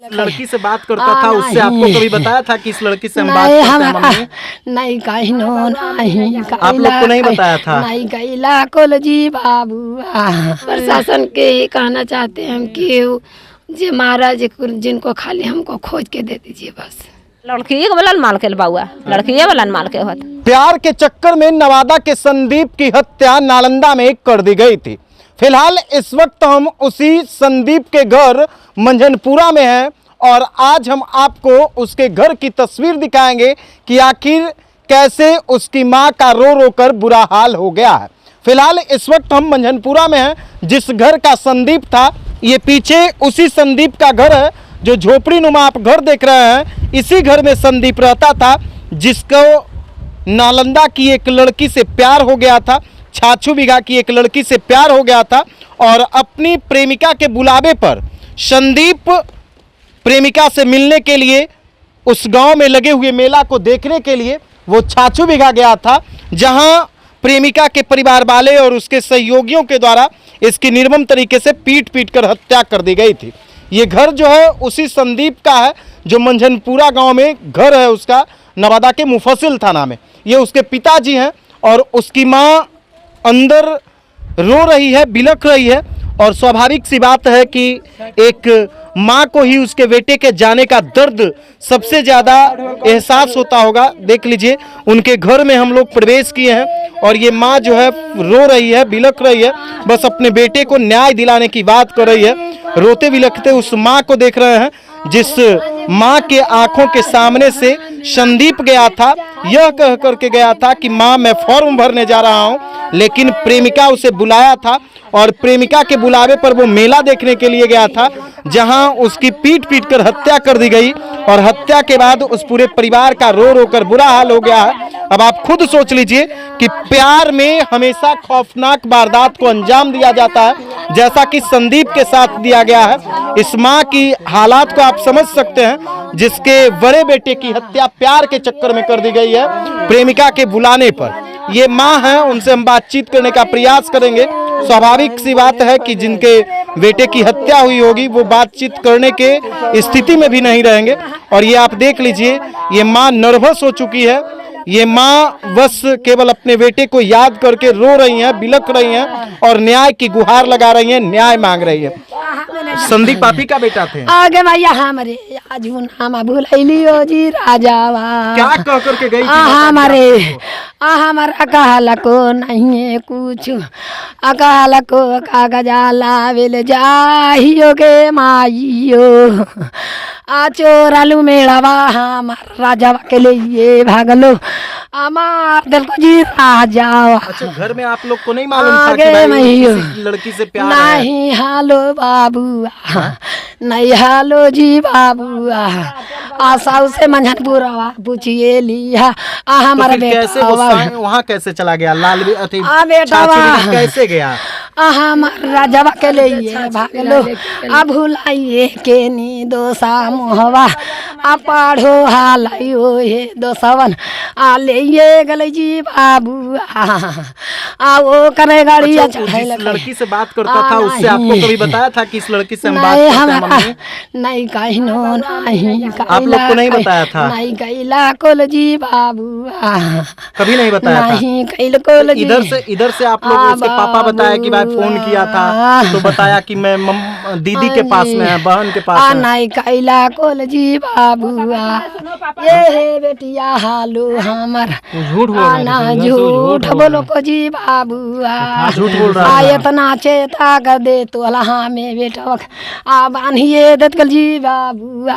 लड़की से बात करता था, उससे आपको कभी बताया था कि इस लड़की से हम बात करते हैं मम्मी? नहीं कहीं नहीं आप लोग को नहीं बताया था? नहीं कैला कोल जी बाबू। प्रशासन के ही कहना चाहते हैं हम कि जे महाराज जिनको खाली हमको खोज के दे दीजिए बस। लड़की वाला माल के बाबुआ, लड़की वाला माल के होत। प्यार के चक्कर में नवादा के संदीप की हत्या नालंदा में कर दी गई थी। फिलहाल इस वक्त हम उसी संदीप के घर मंझनपुरा में हैं और आज हम आपको उसके घर की तस्वीर दिखाएंगे कि आखिर कैसे उसकी मां का रो रो कर बुरा हाल हो गया है। फिलहाल इस वक्त हम मंझनपुरा में हैं, जिस घर का संदीप था, ये पीछे उसी संदीप का घर है जो झोपड़ी नुमा आप घर देख रहे हैं। इसी घर में संदीप रहता था, जिसको नालंदा की एक लड़की से प्यार हो गया था, छाछू बिघा की एक लड़की से प्यार हो गया था और अपनी प्रेमिका के बुलावे पर संदीप प्रेमिका से मिलने के लिए उस गांव में लगे हुए मेला को देखने के लिए वो छाछू बिघा गया था, जहां प्रेमिका के परिवार वाले और उसके सहयोगियों के द्वारा इसकी निर्मम तरीके से पीट पीट कर हत्या कर दी गई थी। ये घर जो है उसी संदीप का है, जो मंझनपुरा गांव में घर है उसका, नवादा के मुफस्सिल थाना में। ये उसके पिताजी हैं और उसकी मां अंदर रो रही है, बिलख रही है और स्वाभाविक सी बात है कि एक माँ को ही उसके बेटे के जाने का दर्द सबसे ज़्यादा एहसास होता होगा। देख लीजिए, उनके घर में हम लोग प्रवेश किए हैं और ये माँ जो है रो रही है, बिलख रही है, बस अपने बेटे को न्याय दिलाने की बात कर रही है। रोते बिलखते उस माँ को देख रहे हैं, जिस माँ के आंखों के सामने से संदीप गया था, यह कह करके गया था कि माँ मैं फॉर्म भरने जा रहा हूँ, लेकिन प्रेमिका उसे बुलाया था और प्रेमिका के बुलावे पर वो मेला देखने के लिए गया था, जहां उसकी पीट पीट कर हत्या कर दी गई और हत्या के बाद उस पूरे परिवार का रो रो कर बुरा हाल हो गया है। अब आप खुद सोच लीजिए कि प्यार में हमेशा खौफनाक वारदात को अंजाम दिया जाता है, जैसा कि संदीप के साथ दिया गया है। इस माँ की हालात को आप समझ सकते हैं, जिसके बड़े बेटे की हत्या प्यार के चक्कर में कर दी गई है प्रेमिका के बुलाने पर। ये माँ है, उनसे हम बातचीत करने का प्रयास करेंगे। स्वाभाविक सी बात है कि जिनके बेटे की हत्या हुई होगी वो बातचीत करने के स्थिति में भी नहीं रहेंगे। और ये आप देख लीजिए, ये माँ नर्वस हो चुकी है। ये माँ बस केवल अपने बेटे को याद करके रो रही हैं, बिलख रही हैं और न्याय की गुहार लगा रही हैं, न्याय मांग रही है। संदीप आप ही का बेटा थे? आगे भैया हमारे आज नाम भूलियो जी राजावा। क्या कह करके गई थी? हमारा कहला को नहीं है कुछ, कहला को कागजा लावेल जाहियो के माइयो, चोरालू मेड़ावा हमार राजावा के लिए भागलो हमार दिल को जी राजावा। अच्छा, घर में आप लोग को नहीं मालूम था कि भाई किसी लड़की से प्यार है? नहीं हालो बाबुआ, नहीं हालो जी बाबुआ, आशा से मंझनपुरा पूछिए लिया हमारा बेटा वहाँ कैसे चला गया? लाल बेटा कैसे गया? हमार राजावा के लिए भागलो भुलाइए के नी दोसा मोहवा पढ़ो हालाइयो हे दोसवन ले गले जी बाबू वो करे गाड़ी। लड़की से बात करता था, उससे आपको कभी बताया था कि इस लड़की से हम बात करते हैं? नहीं कहीं नहीं आप लोग को नहीं बताया था? नहीं कैला कोल जी बाबू, कभी नहीं बताया था? नहीं कैल कोल जी। इधर से आप लोग उसके पापा बताया कि भाई फोन किया था तो बताया कि मैं दीदी के पास में है, बहन के पास है? नहीं कैला कोल जी बाबू, ये बेटिया हालो हमार झूठ बोल रहा है। झूठ बोलो को जी बाबू, झूठ बोल रहा है। इतना चेता कर दे तो में बेटा बांधिए दत्कल जी बाबू।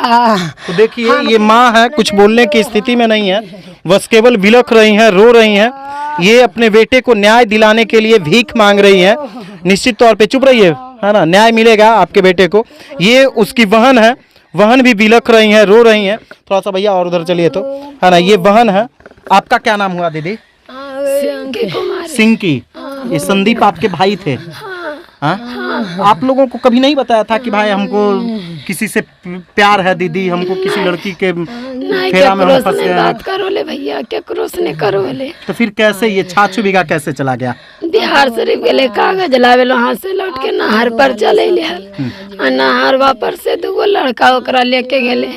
तो देखिए, ये माँ है, कुछ बोलने की स्थिति में नहीं है, बस केवल बिलख रही हैं, रो रही हैं। ये अपने बेटे को न्याय दिलाने के लिए भीख मांग रही है। निश्चित तौर पे चुप रहिए, है ना, न्याय मिलेगा आपके बेटे को। ये उसकी बहन है, बहन भी बिलख रही हैं, रो रही हैं। थोड़ा सा भैया और उधर चलिए तो, है ना, ये बहन है। आपका क्या नाम हुआ दीदी? सिंकी। ये संदीप आपके भाई थे? हाँ? आप लोगों को कभी नहीं बताया था कि भाई हमको किसी से प्यार है दीदी, हमको किसी लड़की के नहीं फेरा में हम केकरो फंस से गए नहीं हैं। बात करो ले भैया, केकरो से नहीं करो ले। तो फिर कैसे ये छाछू बीघा कैसे चला गया? बिहार शरीफ गेले कागज लावे, वहाँ से लौट के नहर पर चले ले नहर पर से 2 लड़का ओकरा लेके गेले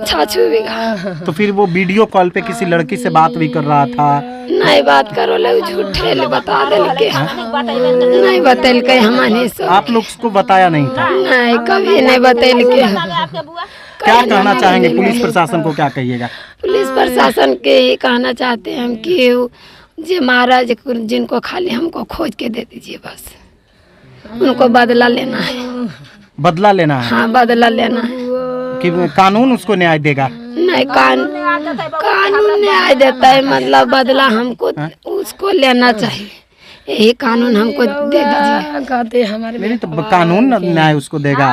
छाछू बीघा। तो फिर वो वीडियो कॉल पे किसी लड़की से बात भी कर रहा था? नहीं बात करो ले, झूठे ले बता दिल के, नहीं बतैल के हमारे से। आप लोग उसको बताया नहीं था? नहीं कभी नहीं बतैल के। क्या कहना चाहेंगे पुलिस प्रशासन को, क्या कहिएगा? पुलिस प्रशासन के ही कहना चाहते हैं हम कि जो महाराज जिनको खाली हमको खोज के दे दीजिए, बस उनको बदला लेना है। बदला लेना है? हाँ बदला लेना है कि कानून उसको न्याय देगा? नहीं कानून न्याय देता है, मतलब बदला हमको उसको लेना चाहिए, यही कानून हमको दे दीजिए कहते हमारे। नहीं तो कानून न्याय उसको देगा,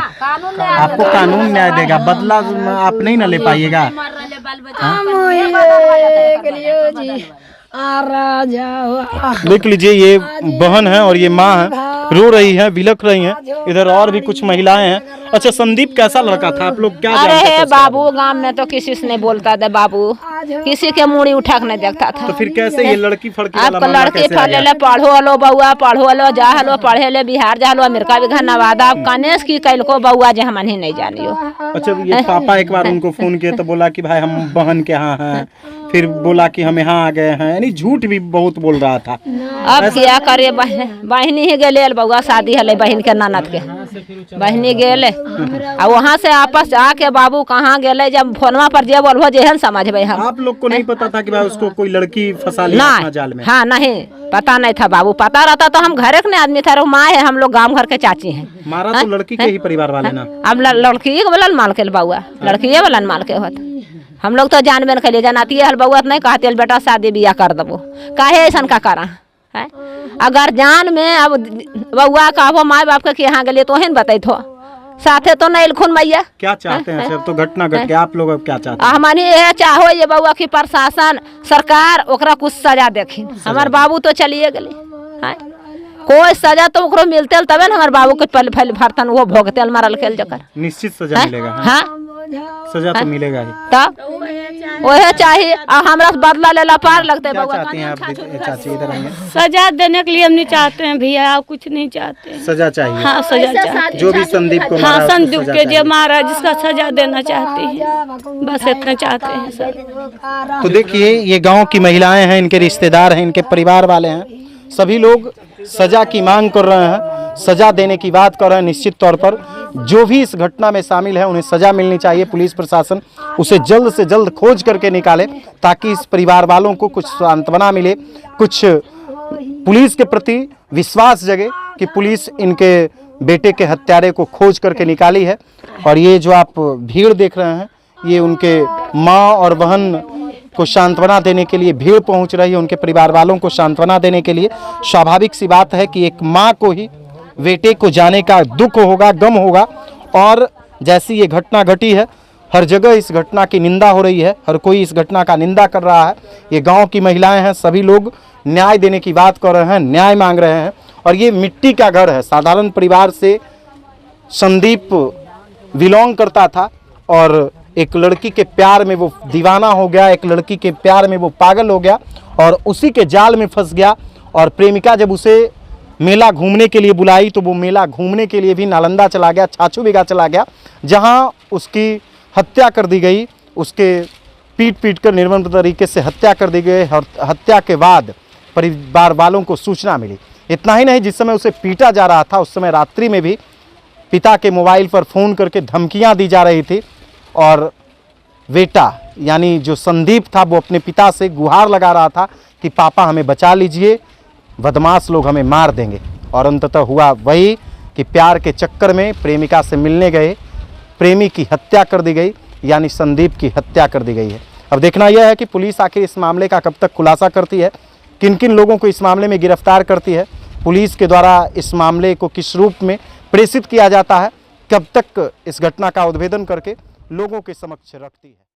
आपको कानून न्याय देगा, बदला आप नहीं ना ले पाइएगा। देख लीजिए ये बहन है और ये माँ है, रो रही है, बिलख रही है। इधर और भी कुछ महिलाएं हैं। अच्छा संदीप कैसा लड़का था, आप लोग क्या जानते थे? अरे बाबू गांव में तो किसी से नहीं बोलता था बाबू, किसी के मुड़ी उठा के नहीं देखता था। तो फिर कैसे ये लड़की फड़की वाला आपको मामला लड़की कैसे आ फले गया? पढ़ो लो बउआ, पढ़ो लो जा लो, पढ़े ले बिहार जा लो, अमेरिका भी घर नवादा, कनेस की कैल को बउआ जे हम नहीं जानियो। अच्छा ये पापा एक बार उनको फोन किए तो बोला कि भाई हम बहन के यहाँ हैं, फिर बोला कि हम यहाँ आ गए हैं, यानी झूठ भी बहुत बोल रहा था। अब क्या करे, बहनी ही गेले बउआ, शादी हले बहन के ननद के, बहनी गेले आ वहाँ से आपस आके बाबू कहाँ गेले, जब फोनवा पर जे बोलबो जेहन समझबे हम। आप लोग को नहीं पता था कि भाई उसको कोई लड़की फंसा लिया अपना जाल में? हाँ नहीं पता नहीं था बाबू, पता रहता तो हम घरे के आदमी था, माँ है, हम लोग गांव घर के चाची हैं। मारा तो लड़की के ही परिवार वाले ना? अब लड़की वाला माल के बउआ, लड़की वाला माल के होता, हम लोग तो जानबे न करिए, जनाती हल बउआ नहीं कहते बेटा शादी बियाह कर दबो, काहे ऐसा का करा है? अगर जान में अब बउआ कहबो माँ बाप के यहाँ गलिए तो बतैथो, साथे तो नहीं खून मैया। क्या चाहते हैं? सब तो घटना घट गया, आप लोग अब क्या चाहते हैं? हमनी ये चाहो ये बउआ की प्रशासन सरकार ओकरा कुछ सजा देखिन। हमार बाबू तो चलिए गले, कोई सजा तो ओकरो मिलते तबे न हमार बाबू के पल फल भरतन वो भोगते मरल खेल जकर। निश्चित सजा मिलेगा। हाँ सजा तो मिलेगा ही। तब वह चाहिए, हमरा बदला लेला पार लगते। क्या चाहती हैं आप चाची, इधर आइए। सजा देने के लिए हम नहीं चाहते हैं भैया, आप कुछ नहीं चाहते हैं। सजा चाहिए? हाँ सजा चाहते, जो भी संदीप को हाँ मारा, संदीप उसको के सजा जो मारा जिसका सजा देना चाहते हैं, बस इतना चाहते हैं सर। चाहिए। तो देखिए ये गांव की महिलाएं हैं, इनके रिश्तेदार हैं, इनके परिवार वाले हैं, सभी लोग सजा की मांग कर रहे हैं, सजा देने की बात कर रहे हैं। निश्चित तौर पर जो भी इस घटना में शामिल है उन्हें सजा मिलनी चाहिए। पुलिस प्रशासन उसे जल्द से जल्द खोज करके निकाले ताकि इस परिवार वालों को कुछ सांत्वना मिले, कुछ पुलिस के प्रति विश्वास जगे कि पुलिस इनके बेटे के हत्यारे को खोज करके निकाली है। और ये जो आप भीड़ देख रहे हैं, ये उनके माँ और बहन को सांत्वना देने के लिए भीड़ पहुंच रही है, उनके परिवार वालों को सांत्वना देने के लिए। स्वाभाविक सी बात है कि एक माँ को ही बेटे को जाने का दुख होगा, गम होगा। और जैसी ये घटना घटी है, हर जगह इस घटना की निंदा हो रही है, हर कोई इस घटना का निंदा कर रहा है। ये गांव की महिलाएं हैं, सभी लोग न्याय देने की बात कर रहे हैं, न्याय मांग रहे हैं। और ये मिट्टी का घर है, साधारण परिवार से संदीप बिलोंग करता था और एक लड़की के प्यार में वो दीवाना हो गया, एक लड़की के प्यार में वो पागल हो गया और उसी के जाल में फंस गया। और प्रेमिका जब उसे मेला घूमने के लिए बुलाई तो वो मेला घूमने के लिए भी नालंदा चला गया, छाछू बीघा चला गया, जहां उसकी हत्या कर दी गई। उसके पीट कर निर्मम तरीके से हत्या कर दी गई और हत्या के बाद परिवार वालों को सूचना मिली। इतना ही नहीं, जिस समय उसे पीटा जा रहा था उस समय रात्रि में भी पिता के मोबाइल पर फ़ोन करके धमकियां दी जा रही थी और बेटा यानी जो संदीप था वो अपने पिता से गुहार लगा रहा था कि पापा हमें बचा लीजिए, बदमाश लोग हमें मार देंगे। और अंततः हुआ वही कि प्यार के चक्कर में प्रेमिका से मिलने गए, प्रेमी की हत्या कर दी गई, यानी संदीप की हत्या कर दी गई है। अब देखना यह है कि पुलिस आखिर इस मामले का कब तक खुलासा करती है, किन किन लोगों को इस मामले में गिरफ्तार करती है, पुलिस के द्वारा इस मामले को किस रूप में प्रेषित किया जाता है, कब तक इस घटना का उद्भेदन करके लोगों के समक्ष रखती है।